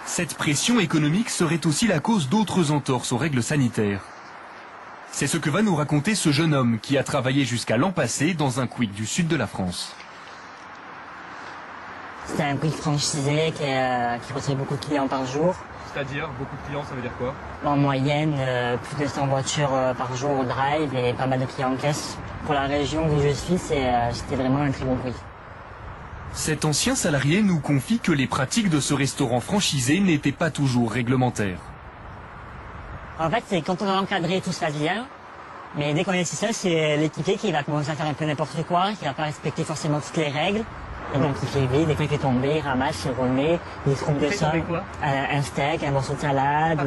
Cette pression économique serait aussi la cause d'autres entorses aux règles sanitaires. C'est ce que va nous raconter ce jeune homme qui a travaillé jusqu'à l'an passé dans un quick du sud de la France. C'était un quick franchisé qui recevait beaucoup de clients par jour. C'est-à-dire, beaucoup de clients, ça veut dire quoi? En moyenne, plus de 100 voitures par jour au drive et pas mal de clients en caisse. Pour la région où je suis, c'était vraiment un très bon quick. Cet ancien salarié nous confie que les pratiques de ce restaurant franchisé n'étaient pas toujours réglementaires. En fait, c'est quand on est encadré, tout ça vient. Mais dès qu'on est seul, c'est l'équipier qui va commencer à faire un peu n'importe quoi, qui va pas respecter forcément toutes les règles. Et donc il fait vide, dès qu'il fait tomber, il ramasse, il remet, il se trompe de sol. Un steak, un morceau de salade,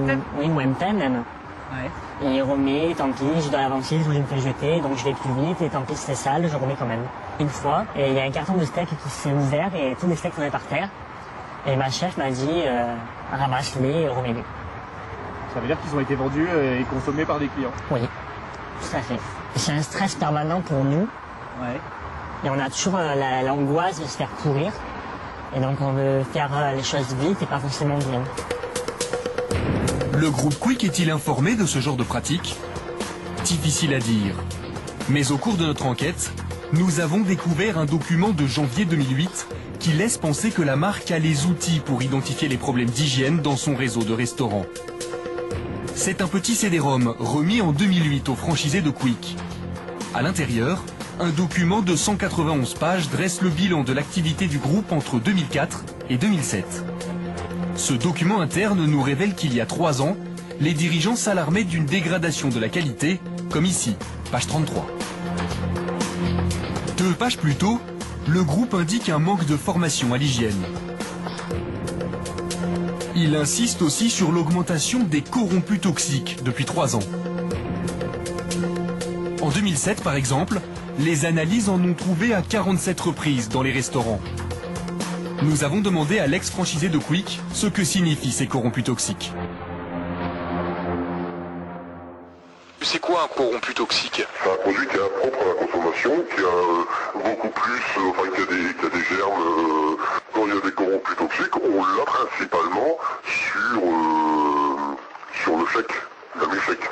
ou un pain même. Ouais. Et il remet, tant pis, je dois avancer, je me fais jeter, donc je vais plus vite, et tant pis c'est sale, je remets quand même. Une fois, et il y a un carton de steak qui s'est ouvert et tous les steaks tournaient par terre. Et ma chef m'a dit, ramasse-les et remets-les. Ça veut dire qu'ils ont été vendus et consommés par des clients? Oui, tout à fait. C'est un stress permanent pour nous. Ouais. Et on a toujours l'angoisse de se faire courir. Et donc on veut faire les choses vite et pas forcément bien. Le groupe Quick est-il informé de ce genre de pratique? Difficile à dire. Mais au cours de notre enquête, nous avons découvert un document de janvier 2008 qui laisse penser que la marque a les outils pour identifier les problèmes d'hygiène dans son réseau de restaurants. C'est un petit CD-ROM remis en 2008 aux franchisés de Quick. À l'intérieur, un document de 191 pages dresse le bilan de l'activité du groupe entre 2004 et 2007. Ce document interne nous révèle qu'il y a 3 ans, les dirigeants s'alarmaient d'une dégradation de la qualité, comme ici, page 33. 2 pages plus tôt, le groupe indique un manque de formation à l'hygiène. Il insiste aussi sur l'augmentation des corrompus toxiques depuis 3 ans. En 2007, par exemple, les analyses en ont trouvé à 47 reprises dans les restaurants. Nous avons demandé à l'ex-franchisé de Quick ce que signifient ces corrompus toxiques. C'est quoi un corrompu toxique? C'est un produit qui est impropre à la consommation, qui a beaucoup plus, qui a des germes. Quand il y a des corrompus toxiques, on l'a principalement sur le chèque, la mi-chèque.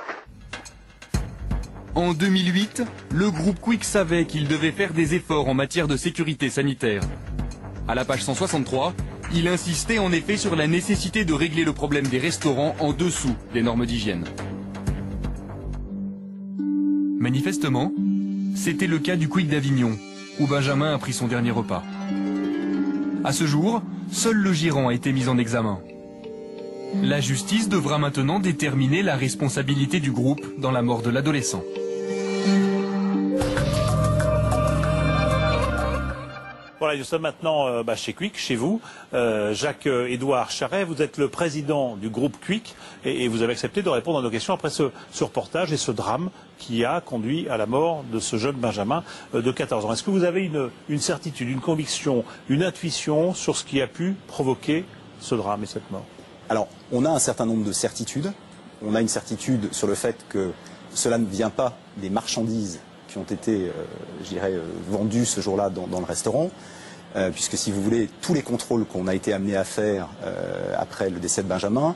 En 2008, le groupe Quick savait qu'il devait faire des efforts en matière de sécurité sanitaire. À la page 163, il insistait en effet sur la nécessité de régler le problème des restaurants en dessous des normes d'hygiène. Manifestement, c'était le cas du Quick d'Avignon, où Benjamin a pris son dernier repas. À ce jour, seul le gérant a été mis en examen. La justice devra maintenant déterminer la responsabilité du groupe dans la mort de l'adolescent. Voilà, nous sommes maintenant chez Quick, chez vous. Jacques-Édouard Charret, vous êtes le président du groupe Quick et vous avez accepté de répondre à nos questions après ce reportage et ce drame qui a conduit à la mort de ce jeune Benjamin de 14 ans. Est-ce que vous avez une certitude, une conviction, une intuition sur ce qui a pu provoquer ce drame et cette mort? Alors, on a un certain nombre de certitudes. On a une certitude sur le fait que cela ne vient pas des marchandises qui ont été, vendues ce jour-là dans le restaurant, puisque si vous voulez, tous les contrôles qu'on a été amenés à faire après le décès de Benjamin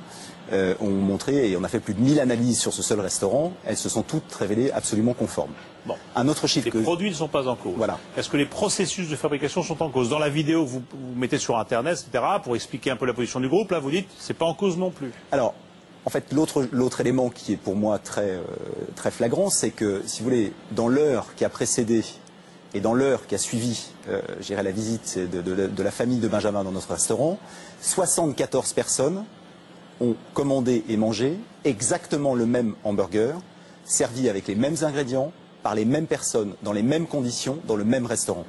ont montré, et on a fait plus de 1000 analyses sur ce seul restaurant, elles se sont toutes révélées absolument conformes. Bon. Un autre chiffre. Les produits ne sont pas en cause. Voilà. Est-ce que les processus de fabrication sont en cause? Dans la vidéo que vous mettez sur Internet, etc., pour expliquer un peu la position du groupe, là vous dites c'est pas en cause non plus. Alors, en fait, l'autre élément qui est pour moi très flagrant, c'est que, si vous voulez, dans l'heure qui a précédé et dans l'heure qui a suivi la visite de la famille de Benjamin dans notre restaurant, 74 personnes ont commandé et mangé exactement le même hamburger, servi avec les mêmes ingrédients, par les mêmes personnes, dans les mêmes conditions, dans le même restaurant.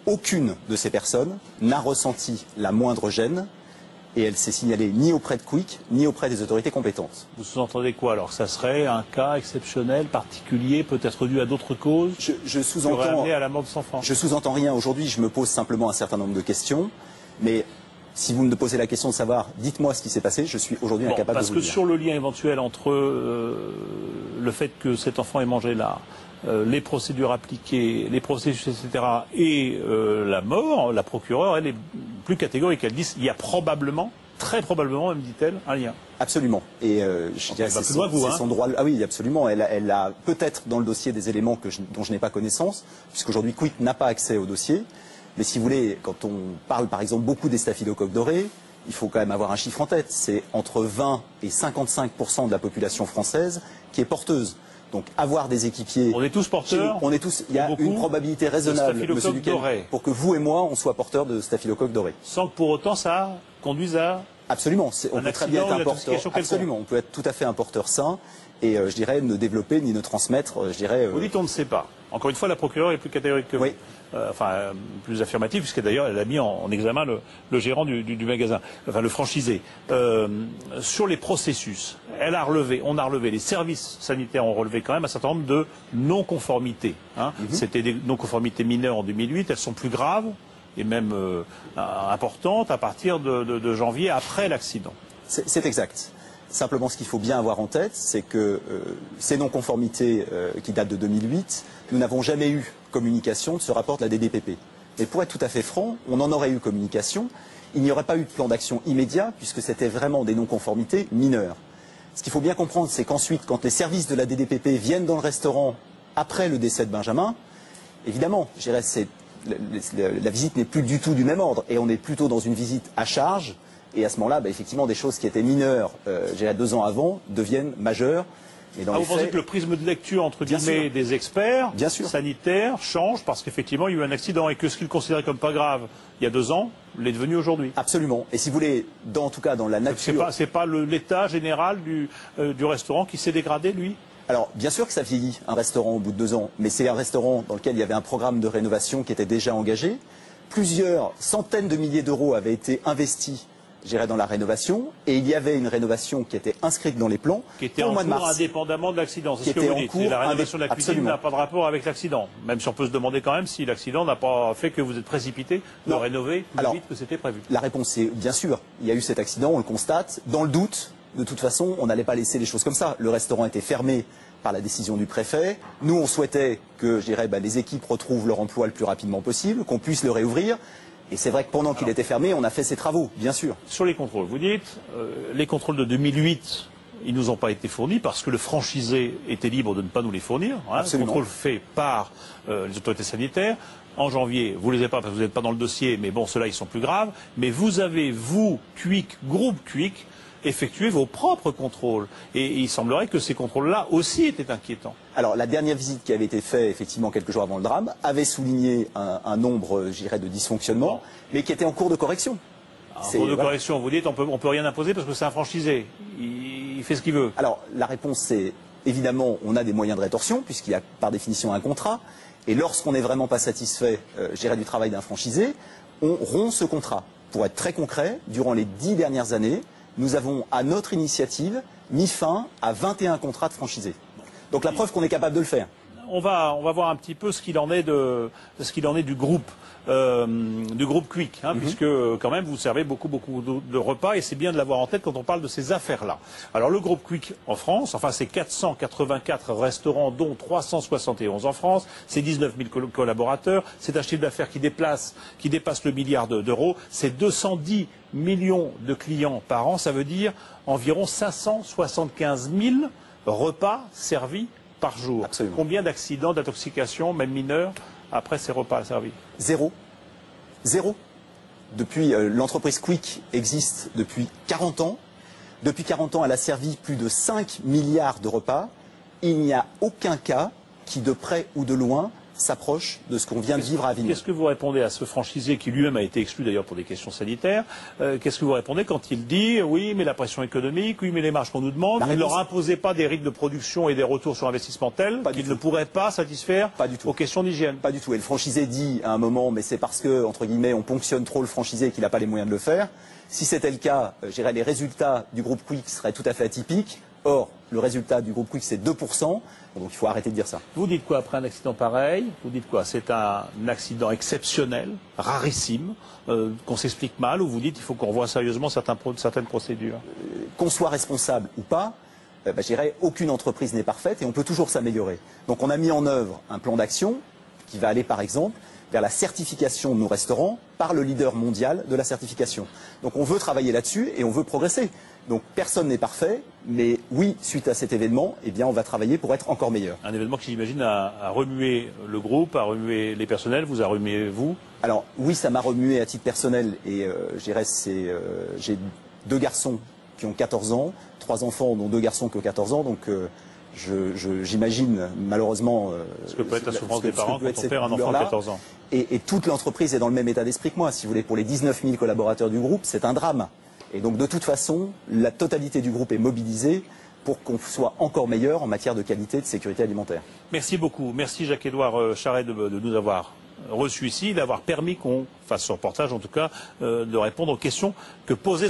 Aucune de ces personnes n'a ressenti la moindre gêne et elle s'est signalée ni auprès de Quick, ni auprès des autorités compétentes. Vous sous-entendez quoi alors? Ça serait un cas exceptionnel, particulier, peut-être dû à d'autres causes je sous-entends, qui auraient amené à la mort de son enfant? Je sous-entends rien aujourd'hui, je me pose simplement un certain nombre de questions, mais si vous me posez la question de savoir, dites-moi ce qui s'est passé, je suis aujourd'hui incapable de vous le dire. Parce que sur le lien éventuel entre le fait que cet enfant ait mangé là, les procédures appliquées, les processus, etc., et la mort, la procureure, elle est plus catégorique. Elle dit qu'il y a probablement très probablement, même dit-elle, un lien. Absolument. Et je dirais c'est son droit. Ah oui, absolument. Elle a peut-être dans le dossier des éléments dont je n'ai pas connaissance, puisqu'aujourd'hui Quick n'a pas accès au dossier. Mais si vous voulez, quand on parle par exemple beaucoup des staphylocoques dorés, il faut quand même avoir un chiffre en tête. C'est entre 20 et 55% de la population française qui est porteuse. Donc avoir des équipiers... On est tous porteurs. On est tous. Il y a une probabilité raisonnable, monsieur Duquesne, pour que vous et moi, on soit porteurs de staphylocoque doré. Sans que pour autant ça conduise à... Absolument. On peut très bien être un porteur. Absolument. On peut être tout à fait un porteur sain et je dirais ne développer ni ne transmettre. Je dirais. Vous dites on ne sait pas. Encore une fois, la procureure est plus catégorique que vous. Oui. Plus affirmative, puisque d'ailleurs elle a mis en examen le gérant du magasin, enfin le franchisé. Sur les processus, on a relevé, les services sanitaires ont relevé quand même un certain nombre de non-conformités. Hein. C'était des non-conformités mineures en 2008, elles sont plus graves et même importantes à partir de janvier après l'accident. C'est exact. Simplement, ce qu'il faut bien avoir en tête, c'est que ces non-conformités qui datent de 2008, nous n'avons jamais eu communication de ce rapport de la DDPP. Et pour être tout à fait franc, on en aurait eu communication. Il n'y aurait pas eu de plan d'action immédiat, puisque c'était vraiment des non-conformités mineures. Ce qu'il faut bien comprendre, c'est qu'ensuite, quand les services de la DDPP viennent dans le restaurant après le décès de Benjamin, évidemment, je dirais, la visite n'est plus du tout du même ordre. Et on est plutôt dans une visite à charge. Et à ce moment-là, effectivement, des choses qui étaient mineures, je dirais 2 ans avant, deviennent majeures. Et dans les vous pensez que le prisme de lecture, entre guillemets, des experts sanitaires change parce qu'effectivement, il y a eu un accident et que ce qu'ils considéraient comme pas grave il y a 2 ans l'est devenu aujourd'hui. Absolument. Et si vous voulez, en tout cas dans la nature... C'est pas l'état général du restaurant qui s'est dégradé, lui? Alors, bien sûr que ça vieillit, un restaurant au bout de 2 ans, mais c'est un restaurant dans lequel il y avait un programme de rénovation qui était déjà engagé. Plusieurs centaines de milliers d'euros avaient été investis, je dirais, dans la rénovation, et il y avait une rénovation qui était inscrite dans les plans qui était en cours indépendamment de l'accident. C'est ce que vous dites. La rénovation de la cuisine n'a pas de rapport avec l'accident. Même si on peut se demander quand même si l'accident n'a pas fait que vous êtes précipité de rénover plus vite que c'était prévu. La réponse est bien sûr. Il y a eu cet accident, on le constate. Dans le doute, de toute façon, on n'allait pas laisser les choses comme ça. Le restaurant était fermé par la décision du préfet. Nous, on souhaitait que, je dirais, les équipes retrouvent leur emploi le plus rapidement possible, qu'on puisse le réouvrir. Et c'est vrai que pendant qu'il était fermé, on a fait ces travaux, bien sûr. Sur les contrôles, vous dites, les contrôles de 2008, ils nous ont pas été fournis parce que le franchisé était libre de ne pas nous les fournir. Hein, le contrôle fait par les autorités sanitaires. En janvier, vous ne les avez pas parce que vous n'êtes pas dans le dossier, mais bon, ceux-là, ils sont plus graves. Mais vous avez, vous, Quick, groupe Quick, effectué vos propres contrôles. Et il semblerait que ces contrôles-là aussi étaient inquiétants. Alors, la dernière visite qui avait été faite, effectivement, quelques jours avant le drame, avait souligné un nombre, je dirais, de dysfonctionnements, mais qui était en cours de correction. En cours de correction, vous dites, on peut rien imposer parce que c'est un franchisé. Il fait ce qu'il veut. Alors, la réponse, c'est, évidemment, on a des moyens de rétorsion, puisqu'il y a, par définition, un contrat. Et lorsqu'on n'est vraiment pas satisfait, je dirais, du travail d'un franchisé, on rompt ce contrat. Pour être très concret, durant les 10 dernières années, nous avons, à notre initiative, mis fin à 21 contrats de franchisés. Donc la preuve qu'on est capable de le faire. On va voir un petit peu ce qu'il en est du groupe Quick, hein, puisque quand même vous servez beaucoup de repas et c'est bien de l'avoir en tête quand on parle de ces affaires-là. Alors le groupe Quick en France, enfin c'est 484 restaurants dont 371 en France, c'est 19 000 collaborateurs, c'est un chiffre d'affaires qui dépasse le milliard d'euros, c'est 210 millions de clients par an, ça veut dire environ 575 000 repas servis par jour. Absolument. Combien d'accidents, d'intoxication, même mineurs, après ces repas servis? Zéro. Zéro. Depuis, l'entreprise Quick existe depuis 40 ans. Depuis 40 ans, elle a servi plus de 5 milliards de repas. Il n'y a aucun cas qui, de près ou de loin, s'approche de ce qu'on vient de vivre à Avignon. Qu'est-ce que vous répondez à ce franchisé qui lui-même a été exclu d'ailleurs pour des questions sanitaires? Qu'est-ce que vous répondez quand il dit oui mais la pression économique, oui mais les marges qu'on nous demande, vous ne leur imposez pas des rythmes de production et des retours sur investissement tels qu'ils ne pourraient pas satisfaire aux questions d'hygiène? Pas du tout. Et le franchisé dit à un moment mais c'est parce que, entre guillemets, on ponctionne trop le franchisé et qu'il n'a pas les moyens de le faire. Si c'était le cas, je dirais les résultats du groupe Quick seraient tout à fait atypiques. Or, le résultat du groupe Quick, c'est 2%. Donc il faut arrêter de dire ça. Vous dites quoi après un accident pareil? Vous dites quoi? C'est un accident exceptionnel, rarissime, qu'on s'explique mal, ou vous dites qu'il faut qu'on revoie sérieusement certaines procédures? Qu'on soit responsable ou pas, je dirais aucune entreprise n'est parfaite et on peut toujours s'améliorer. Donc on a mis en œuvre un plan d'action qui va aller par exemple vers la certification de nos restaurants par le leader mondial de la certification. Donc on veut travailler là-dessus et on veut progresser. Donc personne n'est parfait, mais oui, suite à cet événement, eh bien, on va travailler pour être encore meilleur. Un événement qui, j'imagine, a remué le groupe, a remué les personnels, vous a remué vous? Alors oui, ça m'a remué à titre personnel et je dirais j'ai 2 garçons qui ont 14 ans, 3 enfants dont 2 garçons qui ont 14 ans, donc j'imagine malheureusement ce que peut être la souffrance des parents quand on perd un enfant de 14 ans. Et toute l'entreprise est dans le même état d'esprit que moi. Si vous voulez, pour les 19 000 collaborateurs du groupe, c'est un drame. Et donc de toute façon, la totalité du groupe est mobilisée pour qu'on soit encore meilleur en matière de qualité et de sécurité alimentaire. Merci beaucoup. Merci Jacques-Édouard Charret de nous avoir reçus ici, d'avoir permis qu'on fasse ce reportage, en tout cas, de répondre aux questions que posait